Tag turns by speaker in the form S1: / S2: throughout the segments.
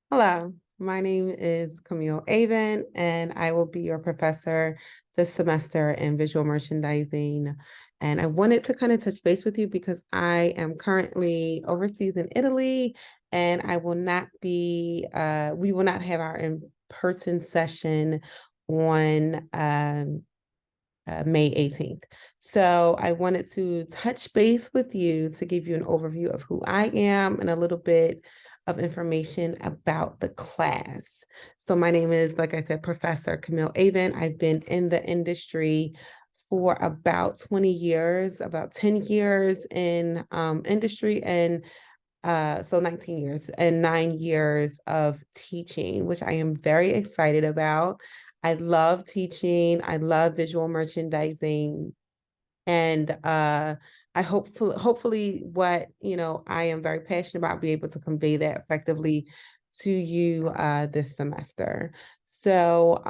S1: Hello, my name is Camille Avent, and I will be your professor this semester in visual merchandising. And I wanted to kind of touch base with you because I am currently overseas in Italy, and I will not be, we will not have our in-person session on May 18th. So I wanted to touch base with you to give you an overview of who I am and a little bit of information about the class. So my name is, like I said, Professor Camille Avent. I've been in the industry for about 20 years, about 10 years in industry, and so 19 years and 9 years of teaching, which I am very excited about. I love teaching. I love visual merchandising. And I hopefully what I am very passionate about, be able to convey that effectively to you this semester. So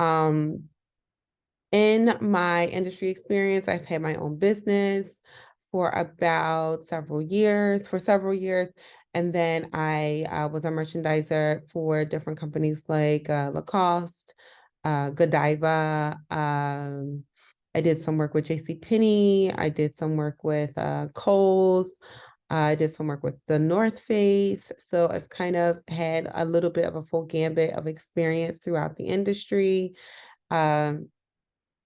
S1: in my industry experience, I've had my own business for about several years. And then I was a merchandiser for different companies like Lacoste, Godiva. I did some work with JCPenney. I did some work with Kohl's. I did some work with the North Face. So I've kind of had a little bit of a full gambit of experience throughout the industry. Um,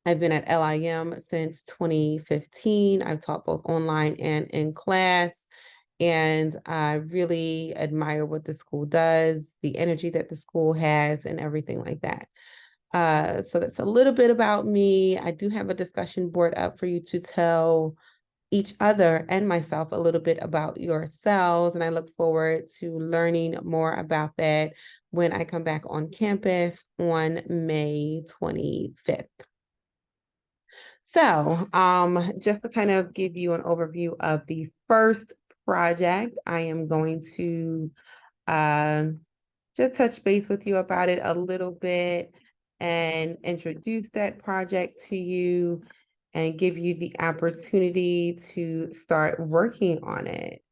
S1: I've been at LIM since 2015. I've taught both online and in class. And I really admire what the school does, the energy that the school has, and everything like that. So that's a little bit about me. I do have a discussion board up for you to tell each other and myself a little bit about yourselves. And I look forward to learning more about that when I come back on campus on May 25th. So, just to kind of give you an overview of the first project, I am going to just touch base with you about it a little bit and introduce that project to you and give you the opportunity to start working on it.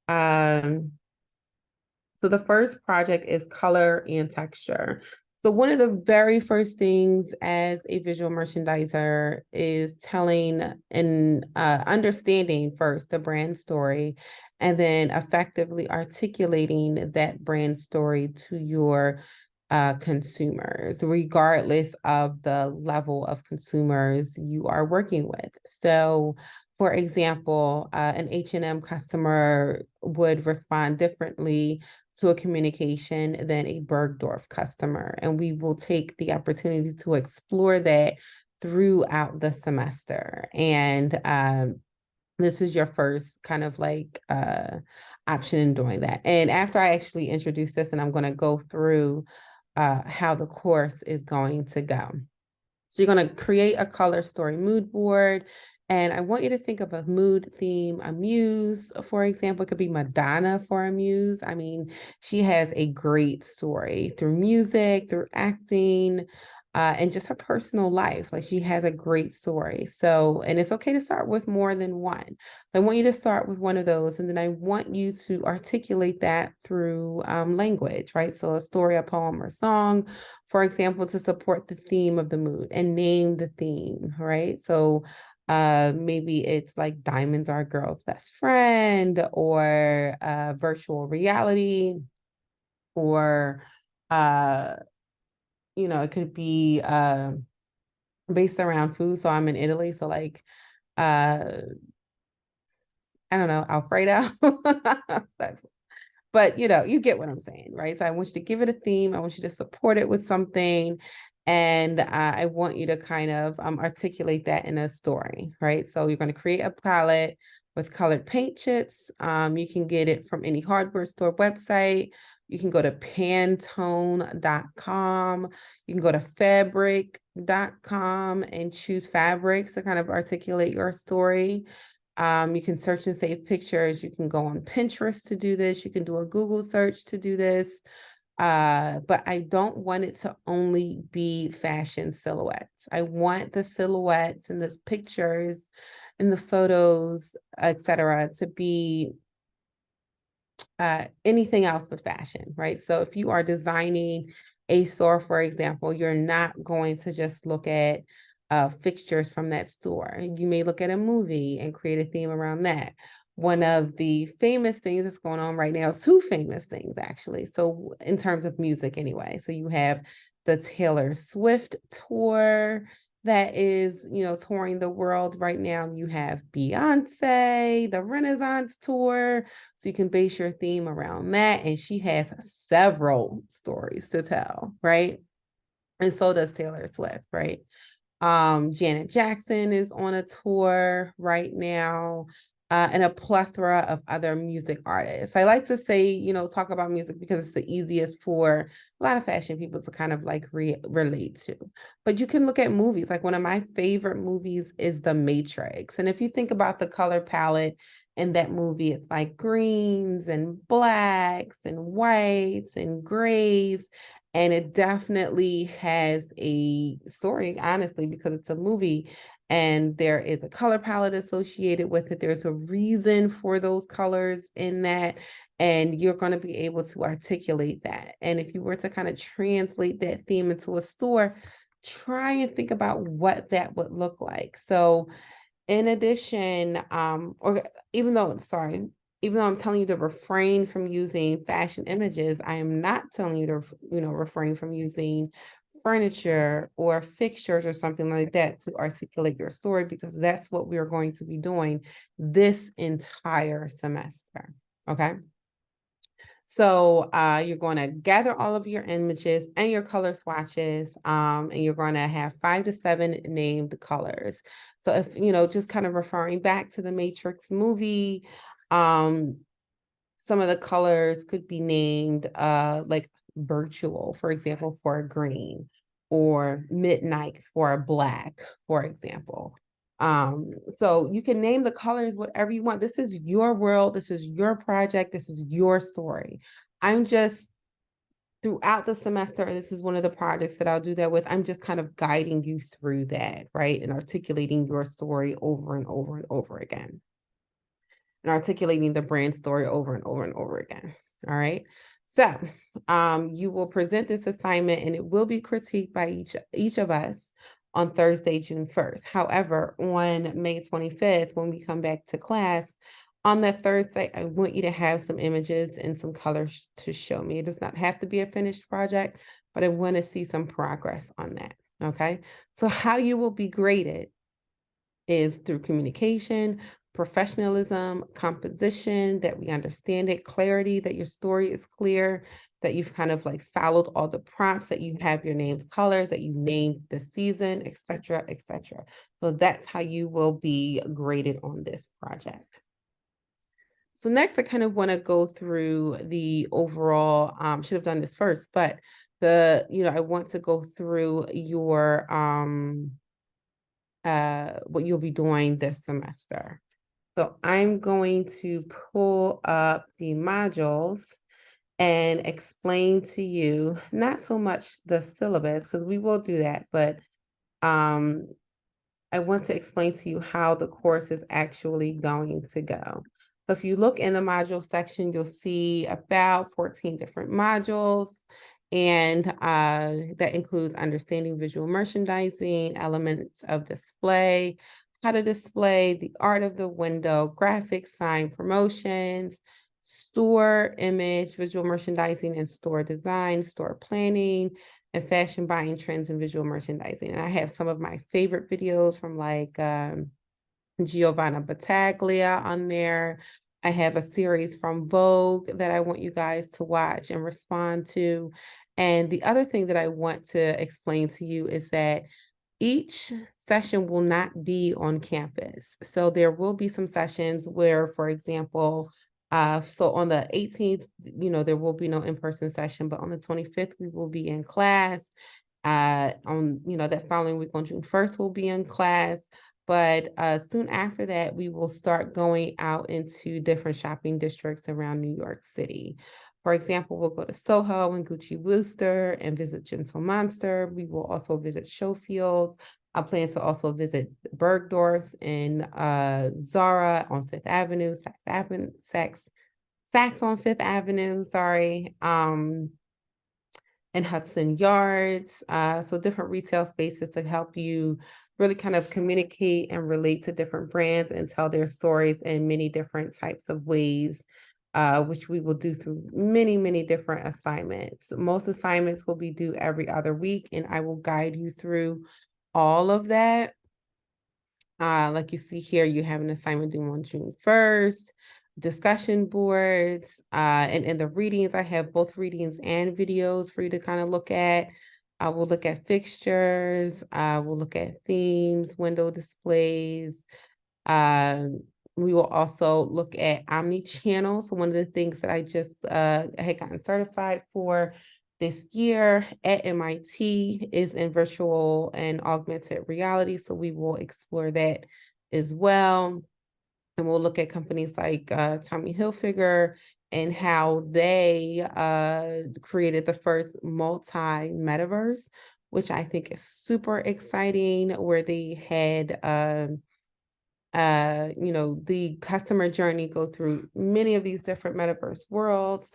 S1: So the first project is color and texture. So one of the very first things as a visual merchandiser is telling and understanding first the brand story, and then effectively articulating that brand story to your consumers, regardless of the level of consumers you are working with. So for example, an H&M customer would respond differently to a communication than a Bergdorf customer. And we will take the opportunity to explore that throughout the semester. And this is your first kind of like option in doing that. And after I actually introduce this, and I'm going to go through how the course is going to go. So you're going to create a color story mood board. And I want you to think of a mood theme, a muse, for example. It could be Madonna for a muse. I mean, she has a great story through music, through acting, and just her personal life. Like she has a great story. So, and it's okay to start with more than one. So I want you to start with one of those, and then I want you to articulate that through language, right? So a story, a poem, or song, for example, to support the theme of the mood and name the theme, right? So maybe it's like diamonds are a girl's best friend, or virtual reality, or it could be based around food. So I'm in Italy, so like uh I don't know, Alfredo. That's But you get what I'm saying, right? So I want you to give it a theme. I want you to support it with something. And I want you to kind of articulate that in a story, right? So you're going to create a palette with colored paint chips. You can get it from any hardware store website. You can go to Pantone.com. You can go to fabric.com and choose fabrics to kind of articulate your story. You can search and save pictures. You can go on Pinterest to do this. You can do a Google search to do this. But I don't want it to only be fashion silhouettes. I want the silhouettes and the pictures in the photos, etc., to be anything else but fashion, right? So if you are designing a store, for example, you're not going to just look at fixtures from that store. You may look at a movie and create a theme around that. One of the famous things that's going on right now, two famous things actually. So in terms of music anyway, so you have the Taylor Swift tour that is, touring the world right now. You have Beyonce, the Renaissance tour. So you can base your theme around that. And she has several stories to tell, right? And so does Taylor Swift, right? Janet Jackson is on a tour right now, and a plethora of other music artists. I like to say, talk about music because it's the easiest for a lot of fashion people to kind of like relate to. But you can look at movies. Like one of my favorite movies is The Matrix. And if you think about the color palette in that movie, it's like greens and blacks and whites and grays. And it definitely has a story, honestly, because it's a movie and there is a color palette associated with it. There's a reason for those colors in that, and you're going to be able to articulate that. And if you were to kind of translate that theme into a store, try and think about what that would look like. So in addition, or even though I'm telling you to refrain from using fashion images, I am not telling you to, refrain from using furniture or fixtures or something like that to articulate your story, because that's what we are going to be doing this entire semester. Okay. So you're going to gather all of your images and your color swatches, and you're going to have 5 to 7 named colors. So if, just kind of referring back to the Matrix movie, some of the colors could be named like virtual, for example, for a green, or midnight for a black, for example. So you can name the colors whatever you want. This is your world, this is your project, this is your story. I'm just throughout the semester, and this is one of the projects that I'll do that with, I'm just kind of guiding you through that, right? And articulating your story over and over and over again. And articulating the brand story over and over and over again. All right. So you will present this assignment and it will be critiqued by each of us on Thursday, June 1st. However, on May 25th, when we come back to class, on that Thursday, I want you to have some images and some colors to show me. It does not have to be a finished project, but I want to see some progress on that. Okay. So how you will be graded is through communication, professionalism, composition, that we understand it, clarity, that your story is clear, that you've kind of like followed all the prompts, that you have your named colors, that you named the season, etc., etc. So that's how you will be graded on this project. So next, I kind of want to go through the overall, should have done this first, but I want to go through your, what you'll be doing this semester. So I'm going to pull up the modules and explain to you, not so much the syllabus, because we will do that, but I want to explain to you how the course is actually going to go. So if you look in the module section, you'll see about 14 different modules. And that includes understanding visual merchandising, elements of display, how to display, the art of the window, graphics, sign, promotions, store image, visual merchandising and store design, store planning, and fashion buying trends and visual merchandising. And I have some of my favorite videos from like Giovanna Battaglia on there. I have a series from Vogue that I want you guys to watch and respond to. And the other thing that I want to explain to you is that each session will not be on campus. So there will be some sessions where, for example, so on the 18th, there will be no in-person session, but on the 25th, we will be in class. On, that following week on June 1st, we'll be in class. But soon after that, we will start going out into different shopping districts around New York City. For example, we'll go to Soho and Gucci Wooster and visit Gentle Monster. We will also visit Showfields. I plan to also visit Bergdorf's and Zara on Fifth Avenue, Saks on Fifth Avenue, sorry. And Hudson Yards. So different retail spaces to help you really kind of communicate and relate to different brands and tell their stories in many different types of ways, which we will do through many, many different assignments. Most assignments will be due every other week, and I will guide you through all of that. Like you see here, you have an assignment due on June 1st, discussion boards, and in the readings, I have both readings and videos for you to kind of look at. I will look at fixtures, we'll look at themes, window displays. We will also look at omni-channel. So one of the things that I just had gotten certified for this year at MIT is in virtual and augmented reality. So we will explore that as well. And we'll look at companies like Tommy Hilfiger and how they created the first multi-metaverse, which I think is super exciting, where they had the customer journey go through many of these different metaverse worlds,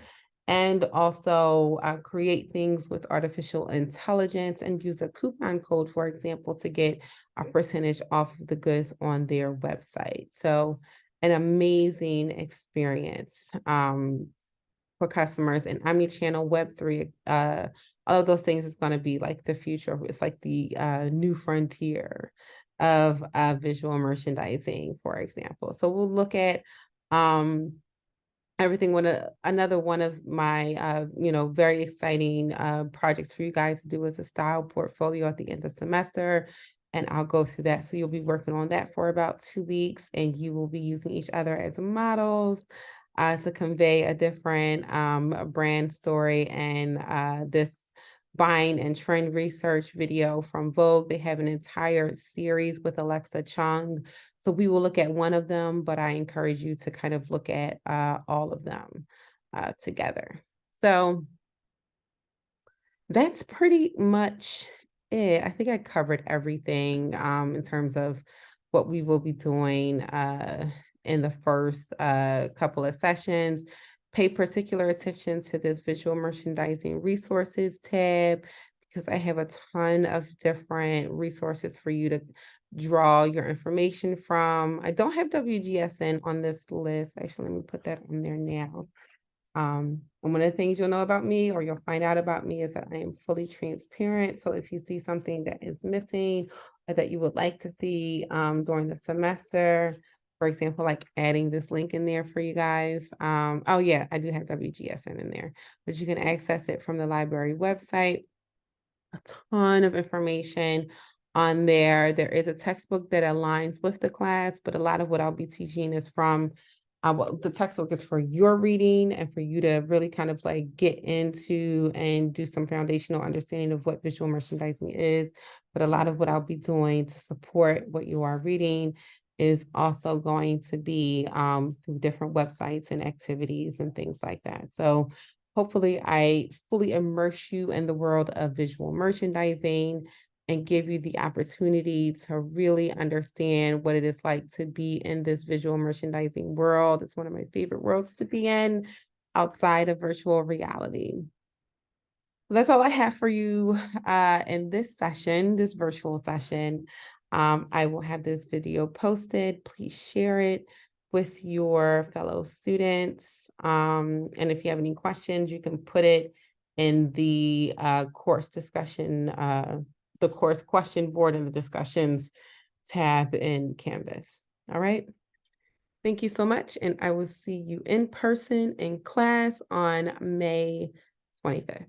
S1: and also create things with artificial intelligence and use a coupon code, for example, to get a percentage off of the goods on their website. So an amazing experience for customers, and omni-channel Web3, all of those things is going to be like the future. It's like the new frontier of visual merchandising, for example. So we'll look at everything. Another one of my very exciting projects for you guys to do is a style portfolio at the end of the semester, and I'll go through that. So you'll be working on that for about 2 weeks, and you will be using each other as models to convey a different brand story. And this buying and trend research video from Vogue, they have an entire series with Alexa Chung. So we will look at one of them, but I encourage you to kind of look at all of them together. So that's pretty much it. I think I covered everything in terms of what we will be doing in the first couple of sessions. Pay particular attention to this visual merchandising resources tab, because I have a ton of different resources for you to draw your information from. I don't have WGSN on this list. Actually, let me put that on there now. And one of the things you'll know about me, or you'll find out about me, is that I am fully transparent. So if you see something that is missing or that you would like to see during the semester, for example, like adding this link in there for you guys. Oh yeah, I do have WGSN in there, but you can access it from the library website. A ton of information on there. There is a textbook that aligns with the class, but a lot of what I'll be teaching is from the textbook is for your reading and for you to really kind of like get into and do some foundational understanding of what visual merchandising is. But a lot of what I'll be doing to support what you are reading is also going to be through different websites and activities and things like that. So hopefully I fully immerse you in the world of visual merchandising and give you the opportunity to really understand what it is like to be in this visual merchandising world. It's one of my favorite worlds to be in outside of virtual reality. That's all I have for you in this session, this virtual session. I will have this video posted. Please share it with your fellow students. And if you have any questions, you can put it in the course discussion, the course question board in the discussions tab in Canvas. All right. Thank you so much. And I will see you in person in class on May 25th.